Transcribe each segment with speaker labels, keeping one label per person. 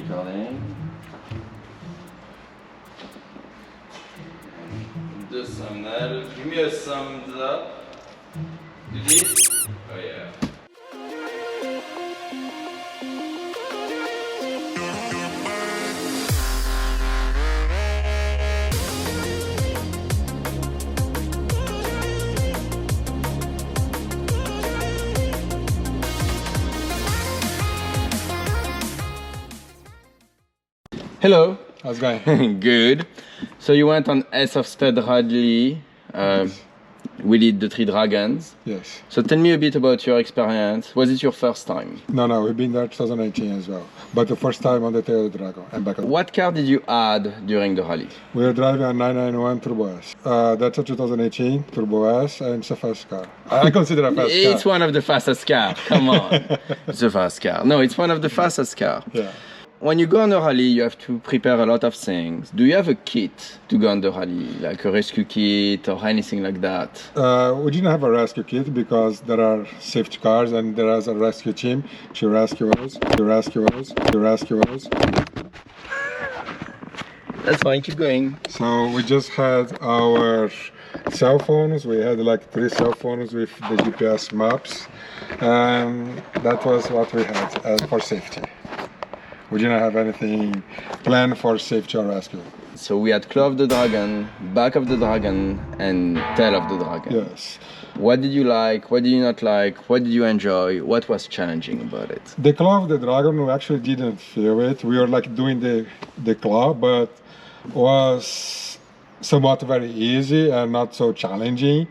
Speaker 1: recording. 200. Give me a thumbs up. Do this? Oh yeah. Hello.
Speaker 2: How's it going?
Speaker 1: Good. So you went on Ace of Spade Rally. We did the 3 dragons.
Speaker 2: Yes.
Speaker 1: So tell me a bit about your experience. Was it your first time?
Speaker 2: No, we've been there 2018 as well. But the first time on the Tail of the Dragon and back.
Speaker 1: What car did you add during the rally?
Speaker 2: We were driving a 991 Turbo S. That's a 2018 Turbo S, and it's a fast car. I consider a fast car.
Speaker 1: It's one of the fastest cars. Come on. It's a fast car. No, it's one of the fastest cars.
Speaker 2: Yeah.
Speaker 1: When you go on a rally, you have to prepare a lot of things. Do you have a kit to go on the rally, like a rescue kit or anything like that?
Speaker 2: We didn't have a rescue kit because there are safety cars and there is a rescue team to rescue us.
Speaker 1: That's fine, keep going.
Speaker 2: So we just had our cell phones. We had like 3 cell phones with the GPS maps. And that was what we had for safety. We didn't have anything planned for safety or rescue.
Speaker 1: So we had claw of the dragon, back of the dragon, and tail of the dragon.
Speaker 2: Yes.
Speaker 1: What did you like? What did you not like? What did you enjoy? What was challenging about it?
Speaker 2: The claw of the dragon, we actually didn't feel it. We were like doing the claw, but was somewhat very easy and not so challenging.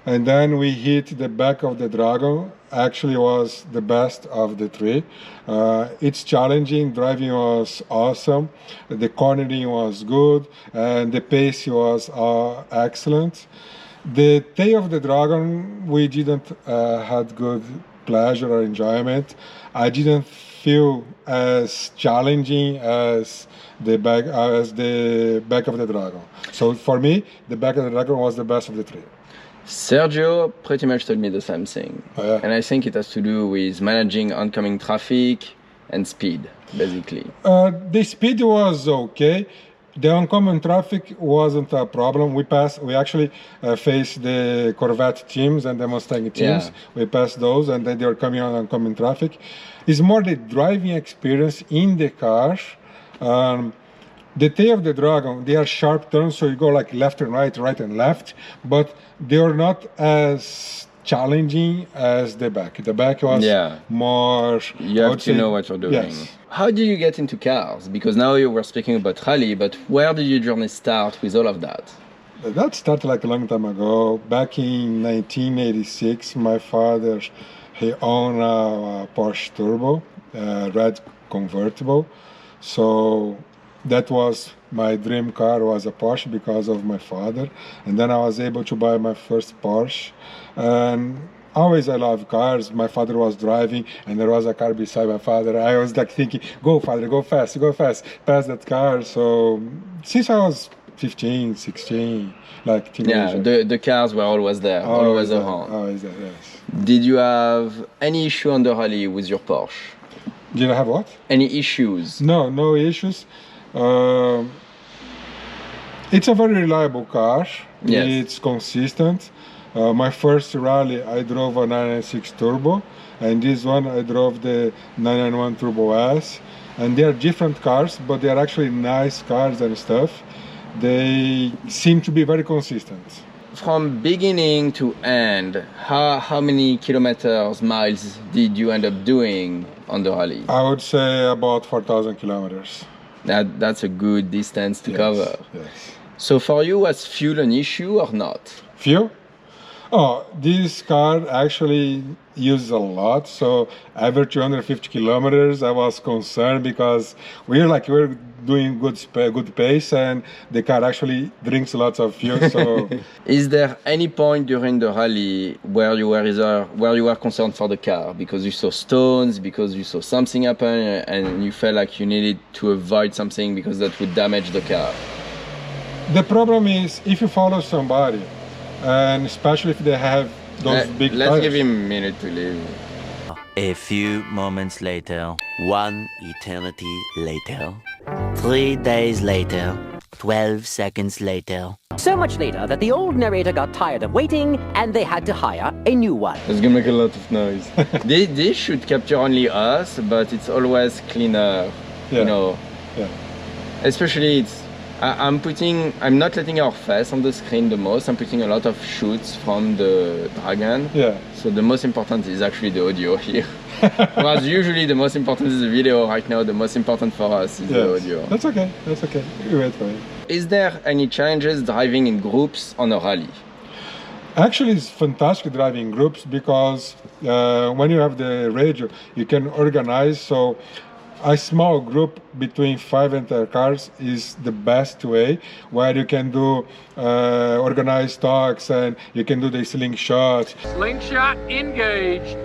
Speaker 2: And then we hit the back of the dragon. Actually was the best of the 3. It's challenging, driving was awesome, the cornering was good, and the pace was excellent. The tail of the dragon, we didn't had good pleasure or enjoyment. I didn't feel as challenging as the back of the dragon. So for me, the back of the dragon was the best of the 3.
Speaker 1: Sergio pretty much told me the same thing.
Speaker 2: Oh, yeah.
Speaker 1: And I think it has to do with managing oncoming traffic and speed, basically.
Speaker 2: The speed was okay. The oncoming traffic wasn't a problem. We actually faced the Corvette teams and the Mustang teams.
Speaker 1: Yeah.
Speaker 2: We passed those, and then they were coming on oncoming traffic. It's more the driving experience in the car. The tail of the dragon, they are sharp turns, so you go like left and right and left, but they are not as challenging as the back. The back was more...
Speaker 1: You have to know what you're doing.
Speaker 2: Yes.
Speaker 1: How did you get into cars? Because now you were speaking about rally, but where did your journey start with all of that?
Speaker 2: That started like a long time ago. Back in 1986, my father, he owned a Porsche Turbo, red convertible. So that was my dream car, was a Porsche because of my father. And then I was able to buy my first Porsche. And always I love cars. My father was driving and there was a car beside my father. I was like thinking, go father, go fast, pass that car. So since I was 15, 16, like teenager.
Speaker 1: Yeah, the cars were always there, always around.
Speaker 2: Always there, yes.
Speaker 1: Did you have any issue on the rally with your Porsche?
Speaker 2: Did I have what?
Speaker 1: Any issues?
Speaker 2: No issues. It's a very reliable car.
Speaker 1: Yes.
Speaker 2: It's consistent. My first rally, I drove a 996 Turbo, and this one I drove the 991 Turbo S. And they are different cars, but they are actually nice cars and stuff. They seem to be very consistent.
Speaker 1: From beginning to end, how many kilometers, miles did you end up doing on the rally?
Speaker 2: I would say about 4,000 kilometers.
Speaker 1: That's a good distance to cover.
Speaker 2: Yes.
Speaker 1: So for you, was fuel an issue or not?
Speaker 2: Fuel? Oh, this car actually uses a lot. So every 250 kilometers, I was concerned because we're doing good pace, and the car actually drinks lots of fuel. So,
Speaker 1: is there any point during the rally where you were concerned for the car because you saw stones, because you saw something happen, and you felt like you needed to avoid something because that would damage the car?
Speaker 2: The problem is if you follow somebody, and especially if they have those big
Speaker 1: let's
Speaker 2: tires.
Speaker 1: give him a minute to leave.
Speaker 3: A few moments later. One eternity later. 3 days later. 12 seconds later.
Speaker 4: So much later that the old narrator got tired of waiting and they had to hire a new one.
Speaker 1: It's gonna make a lot of noise. they should capture only us, but it's always cleaner,
Speaker 2: Yeah.
Speaker 1: you know.
Speaker 2: Yeah.
Speaker 1: Especially I'm not letting our face on the screen the most. I'm putting a lot of shoots from the dragon.
Speaker 2: Yeah.
Speaker 1: So the most important is actually the audio here. Whereas usually the most important is the video. Right now, the most important for us is the audio.
Speaker 2: That's okay. That's okay. We wait for it.
Speaker 1: Is there any challenges driving in groups on a rally?
Speaker 2: Actually, it's fantastic driving groups because when you have the radio, you can organize. So a small group between 5 and 10 cars is the best way, where you can do organized talks and you can do the slingshot.
Speaker 5: Slingshot engaged.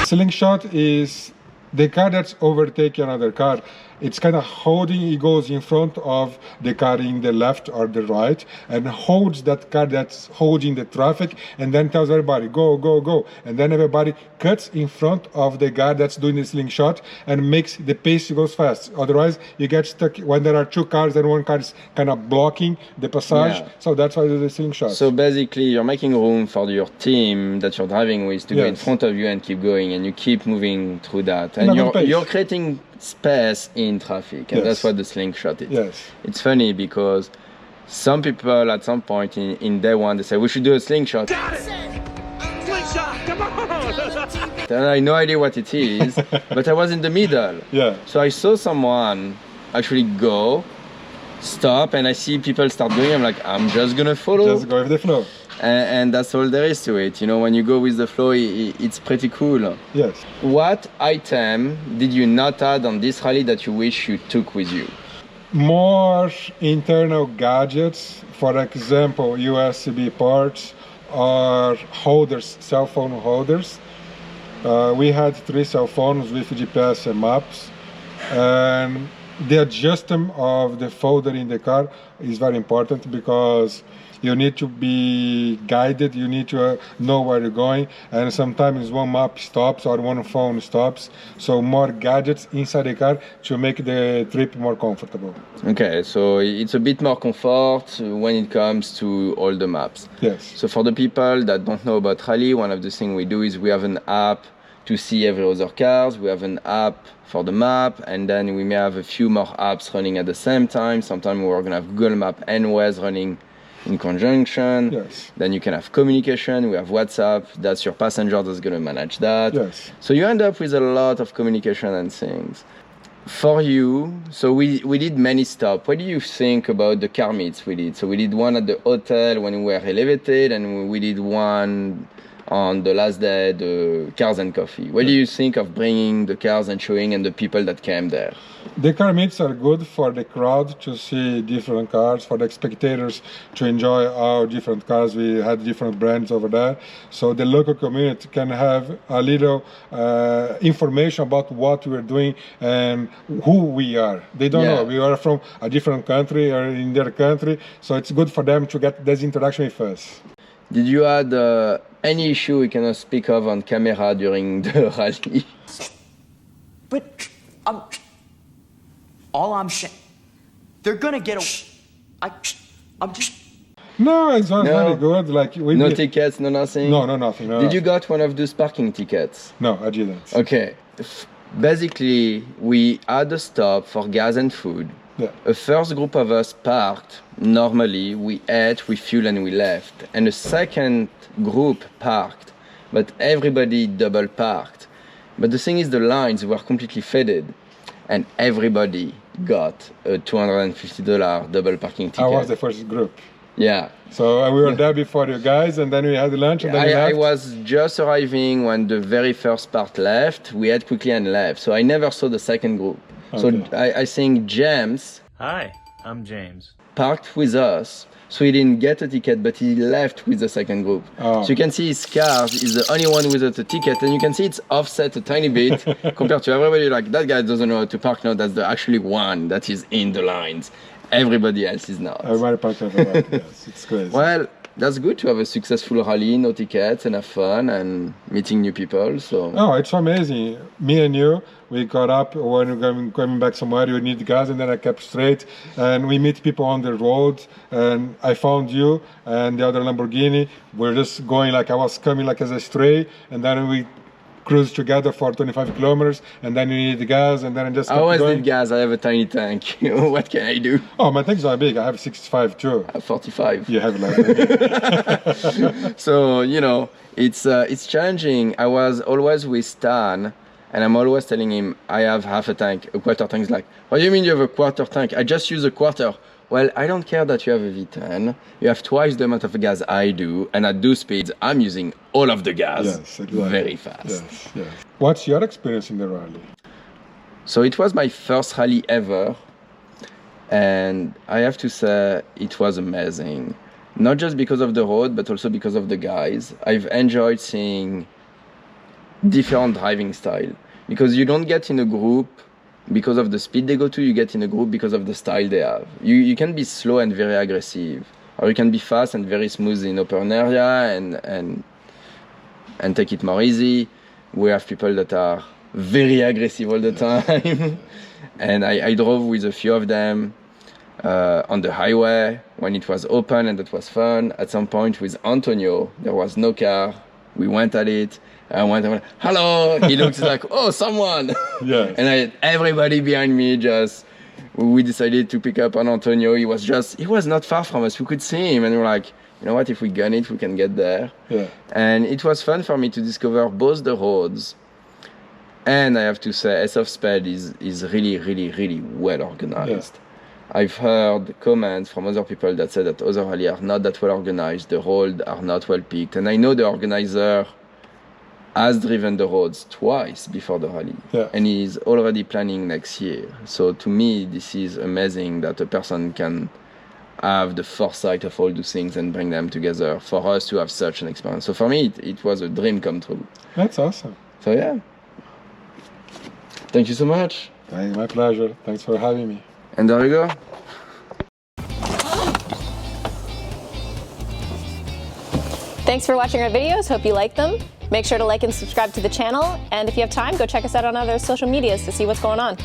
Speaker 2: Slingshot is the car that's overtaking another car. It's kind of holding, it goes in front of the car in the left or the right and holds that car that's holding the traffic and then tells everybody, go, go, go. And then everybody cuts in front of the guy that's doing the slingshot and makes the pace goes fast. Otherwise, you get stuck when there are two cars and one car is kind of blocking the passage.
Speaker 1: Yeah.
Speaker 2: So that's why you do the slingshot.
Speaker 1: So basically, you're making room for your team that you're driving with to go in front of you and keep going, and you keep moving through that. And you're creating space in traffic, and that's what the slingshot is.
Speaker 2: Yes.
Speaker 1: It's funny because some people at some point in day one, they say, we should do a slingshot.
Speaker 5: Got it! Slingshot, come on!
Speaker 1: And I had no idea what it is, but I was in the middle.
Speaker 2: Yeah.
Speaker 1: So I saw someone actually go, stop, and I see people start doing it. I'm like, I'm just gonna follow.
Speaker 2: Just go with the flow.
Speaker 1: And that's all there is to it. You know, when you go with the flow, it's pretty cool.
Speaker 2: Yes.
Speaker 1: What item did you not add on this rally that you wish you took with you?
Speaker 2: More internal gadgets, for example, USB ports or holders, cell phone holders. We had 3 cell phones with GPS and maps, and the adjustment of the folder in the car is very important because you need to be guided, you need to know where you're going, and sometimes one map stops or one phone stops, so more gadgets inside the car to make the trip more comfortable.
Speaker 1: Okay, so it's a bit more comfort when it comes to all the maps.
Speaker 2: Yes.
Speaker 1: So for the people that don't know about rally, one of the things we do is we have an app to see every other cars, we have an app for the map, and then we may have a few more apps running at the same time. Sometimes we're gonna have Google Map and Waze running in conjunction.
Speaker 2: Yes.
Speaker 1: Then you can have communication. We have WhatsApp. That's your passenger that's going to manage that.
Speaker 2: Yes.
Speaker 1: So you end up with a lot of communication and things. For you, so we did many stops. What do you think about the car meets we did? So we did one at the hotel when we were elevated, and we did one on the last day, the cars and coffee. What do you think of bringing the cars and showing and the people that came there?
Speaker 2: The car meets are good for the crowd to see different cars, for the spectators to enjoy our different cars. We had different brands over there. So the local community can have a little information about what we're doing and who we are. They don't know. We are from a different country or in their country. So it's good for them to get this interaction with us.
Speaker 1: Did you had any issue we cannot speak of on camera during the rally?
Speaker 6: But all I'm saying, they're gonna get I'm just.
Speaker 2: No, it's not very good. Like
Speaker 1: no tickets, no nothing.
Speaker 2: No, nothing. No,
Speaker 1: Did you got one of those parking tickets?
Speaker 2: No, I didn't.
Speaker 1: Okay. Basically, we had a stop for gas and food.
Speaker 2: Yeah.
Speaker 1: A first group of us parked. Normally, we ate, we fueled, and we left. And a second group parked, but everybody double parked. But the thing is, the lines were completely faded, and everybody got a $250 double parking ticket.
Speaker 2: I was the first group.
Speaker 1: Yeah.
Speaker 2: So we were there before you guys, and then we had lunch, and then we left.
Speaker 1: I was just arriving when the very first part left. We ate quickly and left. So I never saw the second group. Okay. So I think James...
Speaker 7: Hi, I'm James.
Speaker 1: ...parked with us. So he didn't get a ticket, but he left with the second group.
Speaker 2: Oh.
Speaker 1: So you can see his car is the only one without a ticket, and you can see it's offset a tiny bit compared to everybody. Like, that guy doesn't know how to park now. That's the actually one that is in the lines. Everybody else is not.
Speaker 2: Everybody parked at the right. Yes, it's crazy.
Speaker 1: Well, that's good to have a successful rally, no tickets, and have fun and meeting new people. So
Speaker 2: Oh, it's amazing. Me and you, we got up when we were coming back somewhere, you need gas, and then I kept straight. And we meet people on the road, and I found you and the other Lamborghini. We're just going like I was coming like as a stray, and then we cruised together for 25 kilometers, and then you need the gas, and then I just
Speaker 1: I
Speaker 2: kept
Speaker 1: always
Speaker 2: going.
Speaker 1: need gas. I have a tiny tank. What can I do?
Speaker 2: Oh, my tanks are big. I have 65 too.
Speaker 1: I have 45.
Speaker 2: You have like
Speaker 1: So it's challenging. I was always with Stan, and I'm always telling him I have half a tank, a quarter tank. He's like, what do you mean you have a quarter tank? I just use a quarter. Well, I don't care that you have a V10. You have twice the amount of gas I do, and at those speeds, I'm using all of the gas
Speaker 2: Yes, exactly.
Speaker 1: very fast.
Speaker 2: Yes, yes. What's your experience in the rally?
Speaker 1: So it was my first rally ever, and I have to say it was amazing. Not just because of the road, but also because of the guys. I've enjoyed seeing different driving style, because you don't get in a group because of the speed they go to, you get in a group because of the style they have. You can be slow and very aggressive, or you can be fast and very smooth in open area and take it more easy. We have people that are very aggressive all the time. And I drove with a few of them on the highway when it was open, and that was fun. At some point with Antonio, there was no car. We went at it. I went, hello. He looks like, oh, someone.
Speaker 2: Yes.
Speaker 1: And everybody behind me we decided to pick up on Antonio. He was not far from us. We could see him, and we were like, you know what, if we gun it, we can get there.
Speaker 2: Yeah.
Speaker 1: And it was fun for me to discover both the roads. And I have to say, Ace of Spade is really, really, really well organized. Yeah. I've heard comments from other people that say that other rallies are not that well organized, the roads are not well picked. And I know the organizer has driven the roads twice before the rally, and he's already planning next year. So to me, this is amazing that a person can have the foresight of all those things and bring them together for us to have such an experience. So for me, it was a dream come true.
Speaker 2: That's awesome.
Speaker 1: So yeah, thank you so much.
Speaker 2: My pleasure. Thanks for having me.
Speaker 1: And there you go.
Speaker 8: Thanks for watching our videos. Hope you like them. Make sure to like and subscribe to the channel. And if you have time, go check us out on other social medias to see what's going on.